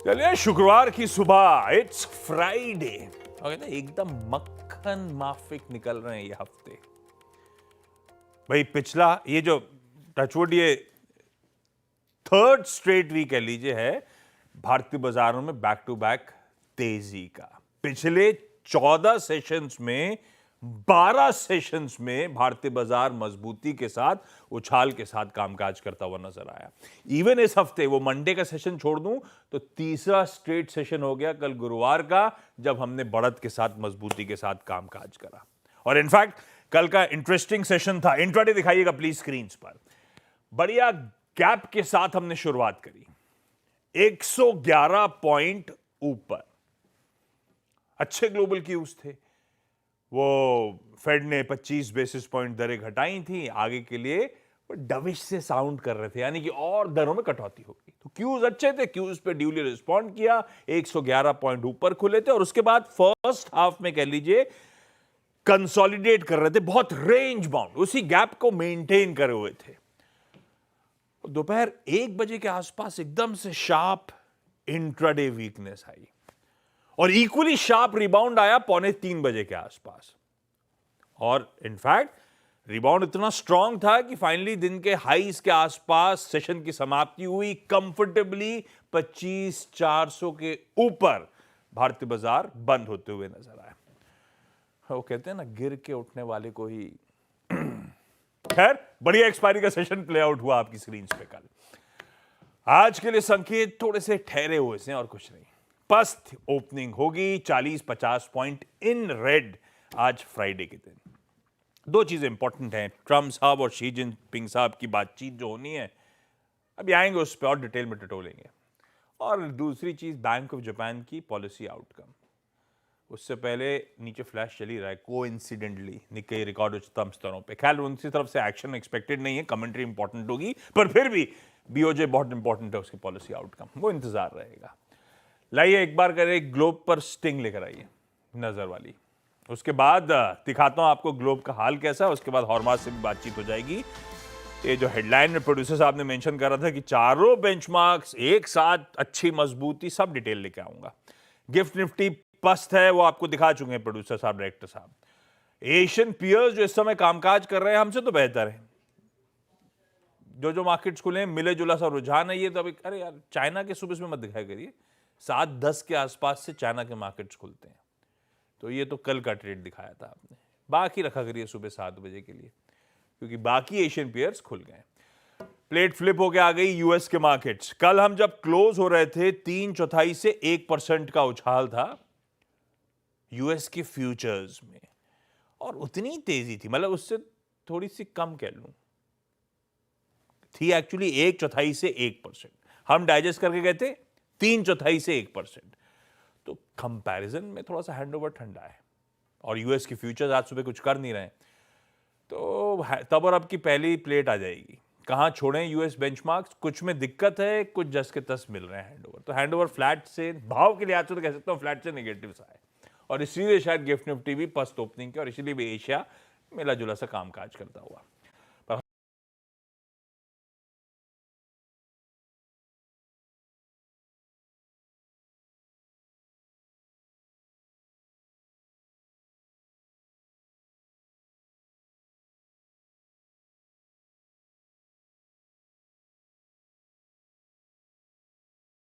चलिए शुक्रवार की सुबह, इट्स फ्राइडे और कहते हैं एकदम मक्खन माफिक निकल रहे हैं ये हफ्ते। भाई पिछला ये जो टचवुड ये थर्ड स्ट्रेट वीक कह लीजिए है भारतीय बाजारों में बैक टू बैक तेजी का। पिछले 14 सेशंस में 12 सेशंस में भारतीय बाजार मजबूती के साथ उछाल के साथ कामकाज करता हुआ नजर आया। इवन इस हफ्ते वो मंडे का सेशन छोड़ दूं तो तीसरा स्ट्रेट सेशन हो गया कल गुरुवार का, जब हमने बढ़त के साथ मजबूती के साथ कामकाज करा। और इनफैक्ट कल का इंटरेस्टिंग सेशन था। इंट्राडे दिखाइएगा प्लीज स्क्रीन पर। बढ़िया गैप के साथ हमने शुरुआत करी, 111 पॉइंट ऊपर। अच्छे ग्लोबल क्यूज थे। वो फेड ने 25 बेसिस पॉइंट दरें घटाई थी, आगे के लिए वो डविश से साउंड कर रहे थे, यानी कि और दरों में कटौती होगी। तो क्यूज अच्छे थे, क्यूज पे ड्यूली रिस्पॉन्ड किया, 111 पॉइंट ऊपर खुले थे। और उसके बाद फर्स्ट हाफ में कह लीजिए कंसोलिडेट कर रहे थे, बहुत रेंज बाउंड उसी गैप को मेंटेन करे हुए थे। दोपहर 1 बजे के आसपास एकदम से शार्प इंट्राडे वीकनेस आई और इक्वली शार्प रिबाउंड आया 2:45 बजे के आसपास। और इनफैक्ट रिबाउंड इतना स्ट्रांग था कि फाइनली दिन के हाईज के आसपास सेशन की समाप्ति हुई कंफर्टेबली 25,400 के ऊपर। भारतीय बाजार बंद होते हुए नजर आया। वो कहते हैं ना, गिर के उठने वाले को ही खैर, बढ़िया एक्सपायरी का सेशन प्ले आउट हुआ आपकी स्क्रीन पे कल। आज के लिए संकेत थोड़े से ठहरे हुए हैं और कुछ नहीं। पस्त ओपनिंग होगी, 40-50 पॉइंट इन रेड आज फ्राइडे के दिन। दो चीजें इंपॉर्टेंट हैं, ट्रम्प साहब और शी जिनपिंग साहब की बातचीत जो होनी है, अभी आएंगे उस पर और डिटेल में टटोलेंगे। और दूसरी चीज बैंक ऑफ जापान की पॉलिसी आउटकम। उससे पहले नीचे फ्लैश चली रहा है कोइंसिडेंटली निक्केई रिकॉर्ड उच्चतम स्तरों पे। खैर उनकी तरफ से एक्शन एक्सपेक्टेड नहीं है, कमेंट्री इंपॉर्टेंट होगी, पर फिर भी बीओजे बहुत इंपॉर्टेंट है, उसकी पॉलिसी आउटकम, वो इंतजार रहेगा। लाइए एक बार करें ग्लोब पर स्टिंग लेकर आइए नजर वाली, उसके बाद दिखाता हूं आपको ग्लोब का हाल कैसा है। उसके बाद हॉर्मास से भी बातचीत हो जाएगी। ये जो हेडलाइन में प्रोड्यूसर साहब ने मेंशन कर रहा था कि चारों बेंचमार्क्स एक साथ अच्छी मजबूती, सब डिटेल लेके आऊंगा। गिफ्ट निफ्टी पस्त है, वो आपको दिखा चुके हैं प्रोड्यूसर साहब, डायरेक्टर साहब। एशियन पीयर्स जो इस समय कामकाज कर रहे हैं हमसे तो बेहतर है। जो मार्केट्स खुले हैं मिले जुला सा रुझान है ये। तो अभी अरे यार, चाइना के सुबह में मत दिखाया करिए, 7-10 के आसपास से चाइना के मार्केट्स खुलते हैं। तो ये तो कल का ट्रेड दिखाया था आपने, बाकी रखा करिए सुबह 7 बजे के लिए, क्योंकि बाकी एशियन पेयर्स खुल गए। प्लेट फ्लिप होकर आ गई यूएस के मार्केट्स। कल हम जब क्लोज हो रहे थे 3/4 से 1% का उछाल था यूएस के फ्यूचर्स में, और उतनी तेजी थी, मतलब उससे थोड़ी सी कम कह लूं, थी एक्चुअली 1/4 से 1%। हम डाइजेस्ट करके गए थे 3/4 से 1%। तो कंपैरिजन में थोड़ा सा हैंडओवर ठंडा है, और यूएस की फ्यूचर्स आज सुबह कुछ कर नहीं रहे, तो तब और अब की पहली प्लेट आ जाएगी। कहां छोड़ें यूएस बेंचमार्क्स, कुछ में दिक्कत है, कुछ जस के तस मिल रहे हैं हैंडओवर। तो हैंडओवर फ्लैट से, भाव के लिहाज से तो कह सकता हूं फ्लैट से नेगेटिव सा है, और इसीलिए शायद गिफ्ट निफ्टी भी पस्त ओपनिंग के, और इसीलिए भी एशिया मिला जुला सा कामकाज करता हुआ।